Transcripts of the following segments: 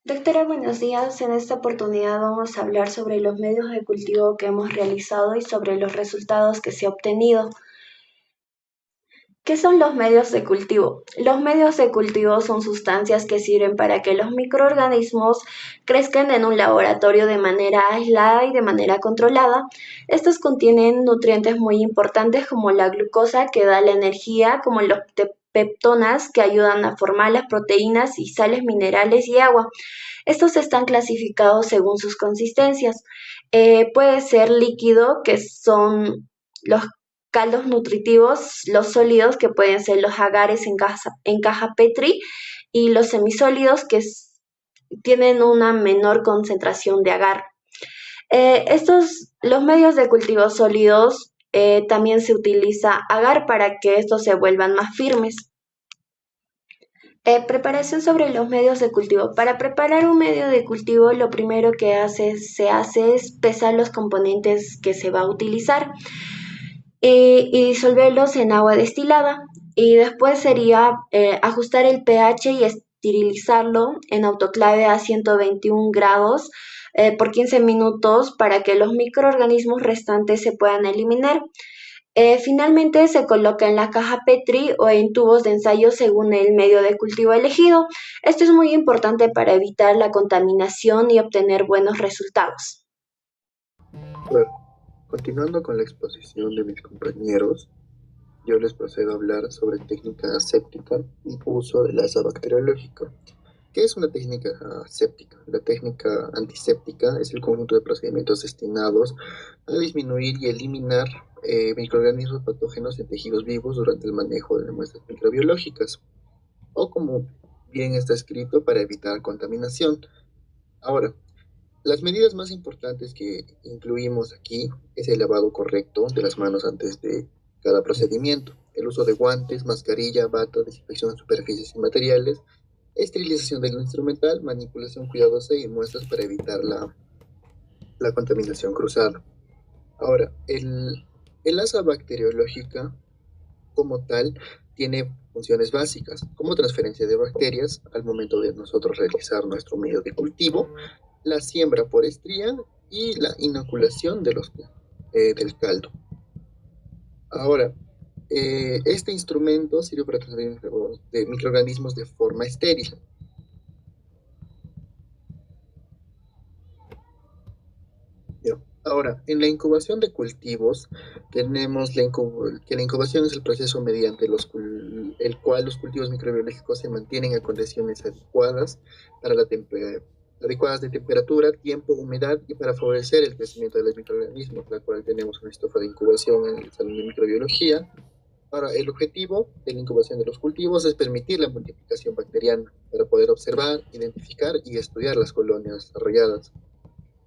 Doctora, buenos días. En esta oportunidad vamos a hablar sobre los medios de cultivo que hemos realizado y sobre los resultados que se ha obtenido. ¿Qué son los medios de cultivo? Los medios de cultivo son sustancias que sirven para que los microorganismos crezcan en un laboratorio de manera aislada y de manera controlada. Estos contienen nutrientes muy importantes como la glucosa que da la energía, como los peptonas que ayudan a formar las proteínas y sales minerales y agua. Estos están clasificados según sus consistencias. Puede ser líquido, que son los caldos nutritivos, los sólidos, que pueden ser los agares en caja Petri, y los semisólidos, tienen una menor concentración de agar. Los medios de cultivo sólidos, también se utiliza agar para que estos se vuelvan más firmes. Preparación sobre los medios de cultivo. Para preparar un medio de cultivo, lo primero que se hace es pesar los componentes que se va a utilizar y disolverlos en agua destilada. Y después sería ajustar el pH y esterilizarlo en autoclave a 121 grados por 15 minutos para que los microorganismos restantes se puedan eliminar. Finalmente se coloca en la caja Petri o en tubos de ensayo según el medio de cultivo elegido. Esto es muy importante para evitar la contaminación y obtener buenos resultados. Bueno, continuando con la exposición de mis compañeros, yo les procedo a hablar sobre técnica aséptica y uso del asa bacteriológica. ¿Qué es una técnica aséptica? La técnica antiséptica es el conjunto de procedimientos destinados a disminuir y eliminar microorganismos patógenos en tejidos vivos durante el manejo de muestras microbiológicas, o como bien está escrito, para evitar contaminación. Ahora, las medidas más importantes que incluimos aquí es el lavado correcto de las manos antes de cada procedimiento, el uso de guantes, mascarilla, bata, desinfección de superficies y materiales, esterilización del instrumental, manipulación cuidadosa y muestras para evitar la contaminación cruzada. Ahora, el asa bacteriológica como tal tiene funciones básicas, como transferencia de bacterias al momento de nosotros realizar nuestro medio de cultivo, la siembra por estría y la inoculación del caldo. Ahora, este instrumento sirve para transferir de microorganismos de forma estéril. Ahora, en la incubación de cultivos, tenemos que la incubación es el proceso mediante el cual los cultivos microbiológicos se mantienen a condiciones adecuadas adecuadas de temperatura, tiempo, humedad y para favorecer el crecimiento de los microorganismos, la cual tenemos una estufa de incubación en el salón de microbiología. Ahora, el objetivo de la incubación de los cultivos es permitir la multiplicación bacteriana para poder observar, identificar y estudiar las colonias desarrolladas.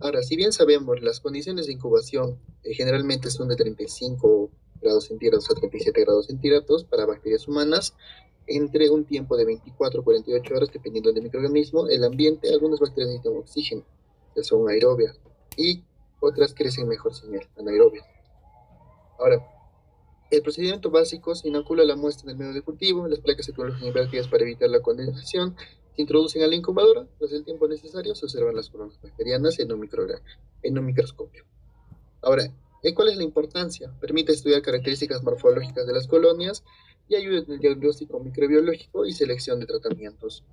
Ahora, si bien sabemos, las condiciones de incubación generalmente son de 35 grados centígrados a 37 grados centígrados para bacterias humanas, entre un tiempo de 24 a 48 horas, dependiendo del microorganismo, el ambiente. Algunas bacterias necesitan oxígeno, que son aerobias, y otras crecen mejor sin él, anaerobias. Ahora, el procedimiento básico: se inocula la muestra en el medio de cultivo, las placas se colocan invertidas para evitar la condensación, se introducen a la incubadora, tras el tiempo necesario se observan las colonias bacterianas en un microscopio. Ahora, ¿cuál es la importancia? Permite estudiar características morfológicas de las colonias y ayuda en el diagnóstico microbiológico y selección de tratamientos.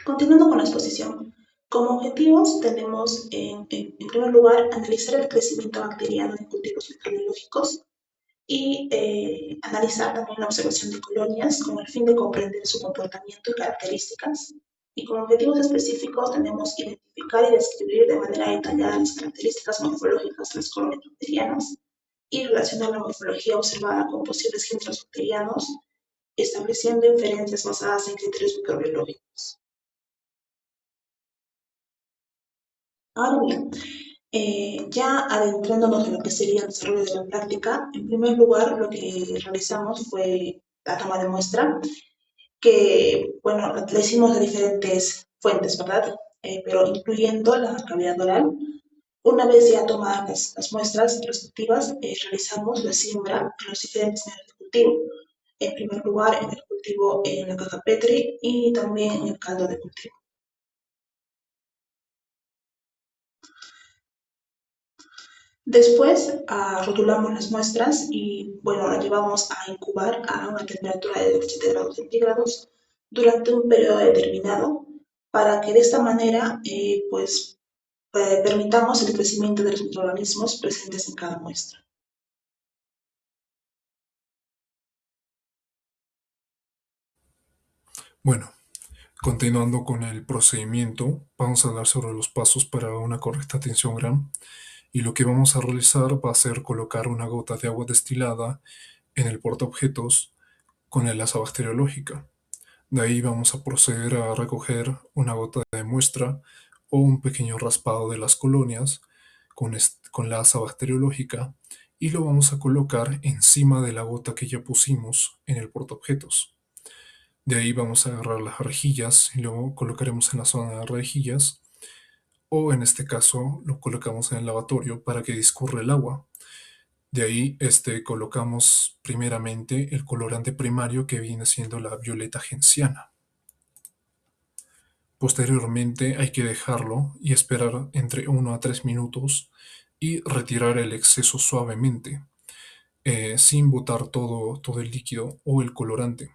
Continuando con la exposición, como objetivos tenemos en primer lugar analizar el crecimiento bacteriano de cultivos microbiológicos y analizar también la observación de colonias con el fin de comprender su comportamiento y características. Y como objetivos específicos tenemos identificar y describir de manera detallada las características morfológicas de las colonias bacterianas y relacionar la morfología observada con posibles géneros bacterianos, estableciendo inferencias basadas en criterios microbiológicos. Ahora bien, ya adentrándonos en lo que sería el desarrollo de la práctica, en primer lugar lo que realizamos fue la toma de muestra, que, bueno, le hicimos de diferentes fuentes, ¿verdad? Pero incluyendo la cavidad oral. Una vez ya tomadas las muestras respectivas, realizamos la siembra en los diferentes medios de cultivo. En primer lugar, en el cultivo en la caja Petri y también en el caldo de cultivo. Después rotulamos las muestras y bueno, las llevamos a incubar a una temperatura de 17 grados centígrados durante un periodo determinado para que de esta manera permitamos el crecimiento de los microorganismos presentes en cada muestra. Bueno, continuando con el procedimiento, vamos a hablar sobre los pasos para una correcta tinción Gram y lo que vamos a realizar va a ser colocar una gota de agua destilada en el portaobjetos con el asa bacteriológica. De ahí vamos a proceder a recoger una gota de muestra o un pequeño raspado de las colonias con la asa bacteriológica y lo vamos a colocar encima de la gota que ya pusimos en el portaobjetos. De ahí vamos a agarrar las rejillas y lo colocaremos en la zona de rejillas o en este caso lo colocamos en el lavatorio para que discurra el agua. De ahí colocamos primeramente el colorante primario que viene siendo la violeta genciana. Posteriormente hay que dejarlo y esperar entre 1 a 3 minutos y retirar el exceso suavemente, sin botar todo el líquido o el colorante.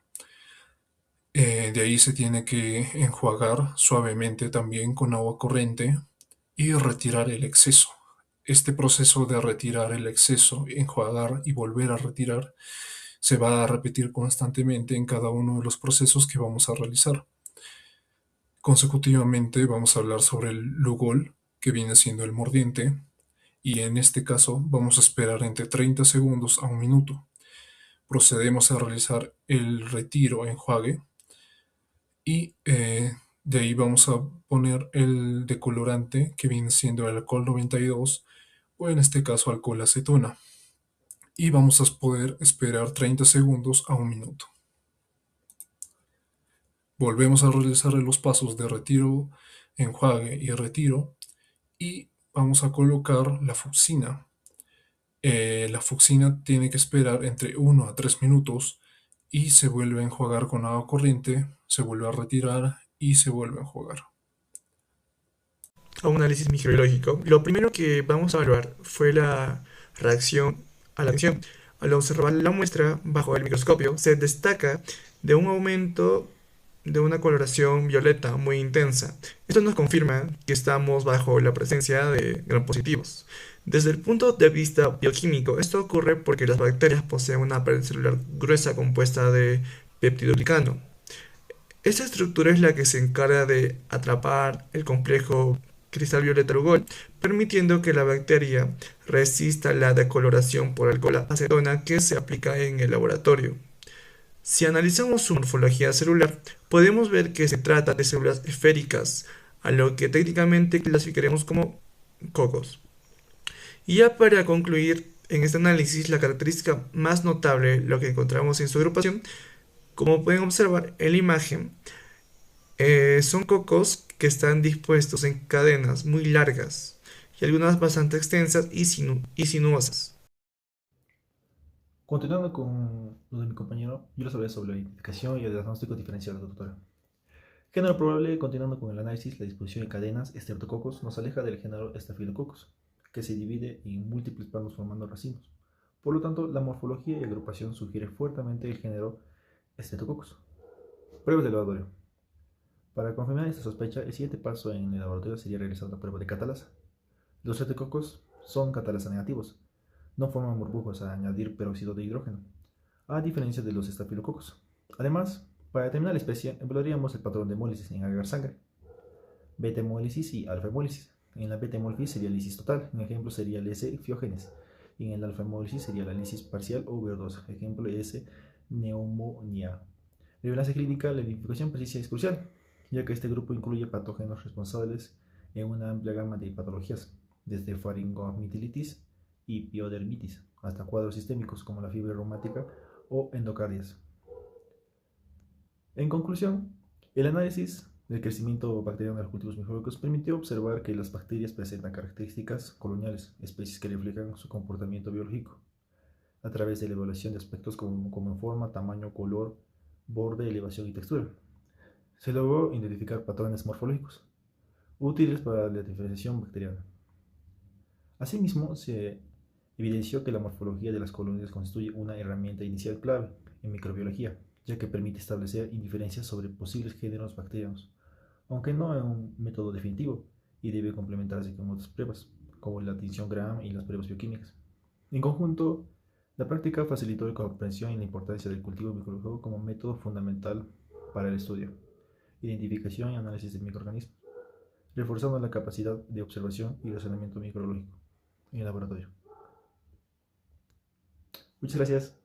De ahí se tiene que enjuagar suavemente también con agua corriente y retirar el exceso. Este proceso de retirar el exceso, enjuagar y volver a retirar, se va a repetir constantemente en cada uno de los procesos que vamos a realizar. Consecutivamente vamos a hablar sobre el Lugol, que viene siendo el mordiente, y en este caso vamos a esperar entre 30 segundos a un minuto. Procedemos a realizar el retiro enjuague y de ahí vamos a poner el decolorante que viene siendo el alcohol 92 o en este caso alcohol acetona. Y vamos a poder esperar 30 segundos a un minuto. Volvemos a realizar los pasos de retiro, enjuague y retiro y vamos a colocar la fucsina. La fucsina tiene que esperar entre 1 a 3 minutos y se vuelve a enjuagar con agua corriente, se vuelve a retirar y se vuelve a enjuagar. A un análisis microbiológico, lo primero que vamos a evaluar fue la reacción a la tinción. Al observar la muestra bajo el microscopio, se destaca de un aumento de una coloración violeta muy intensa. Esto nos confirma que estamos bajo la presencia de gram positivos. Desde el punto de vista bioquímico, esto ocurre porque las bacterias poseen una pared celular gruesa compuesta de peptidoglicano. Esta estructura es la que se encarga de atrapar el complejo cristal violeta Lugol, permitiendo que la bacteria resista la decoloración por alcohol acetona que se aplica en el laboratorio. Si analizamos su morfología celular, podemos ver que se trata de células esféricas, a lo que técnicamente clasificaremos como cocos. Y ya para concluir en este análisis, la característica más notable, lo que encontramos en su agrupación, como pueden observar en la imagen, son cocos que están dispuestos en cadenas muy largas y algunas bastante extensas y sinuosas. Continuando con lo de mi compañero, yo les hablaré sobre la identificación y el diagnóstico diferencial de la doctora. Género probable, continuando con el análisis, la disposición de cadenas Streptococcus nos aleja del género Staphylococcus, que se divide en múltiples planos formando racimos. Por lo tanto, la morfología y agrupación sugiere fuertemente el género Streptococcus. Pruebas de laboratorio. Para confirmar esta sospecha, el siguiente paso en el laboratorio sería realizar la prueba de catalasa. Los Streptococcus son catalasa negativos. No forman burbujas al añadir peróxido de hidrógeno, a diferencia de los estafilococos. Además, para determinar la especie, evaluaríamos el patrón de hemólisis en agar sangre, beta-hemólisis y alfa-hemólisis. En la beta-hemólisis sería lisis total, un ejemplo sería el S. fiógenes, y en el alfa-hemólisis sería la lisis parcial o VO2, ejemplo S. neumonía. Relevancia clínica, la identificación precisa es crucial, ya que este grupo incluye patógenos responsables en una amplia gama de patologías, desde faringoamigdalitis y piodermitis, hasta cuadros sistémicos como la fiebre reumática o endocardias. En conclusión, el análisis del crecimiento bacteriano de los cultivos microbiológicos permitió observar que las bacterias presentan características coloniales, especies que reflejan su comportamiento biológico. a través de la evaluación de aspectos como forma, tamaño, color, borde, elevación y textura. Se logró identificar patrones morfológicos útiles para la diferenciación bacteriana. Asimismo, se evidenció que la morfología de las colonias constituye una herramienta inicial clave en microbiología, ya que permite establecer inferencias sobre posibles géneros bacterianos, aunque no es un método definitivo y debe complementarse con otras pruebas, como la tinción Gram y las pruebas bioquímicas. En conjunto, la práctica facilitó la comprensión y la importancia del cultivo microbiológico como método fundamental para el estudio, identificación y análisis de microorganismos, reforzando la capacidad de observación y razonamiento microbiológico en el laboratorio. Muchas gracias.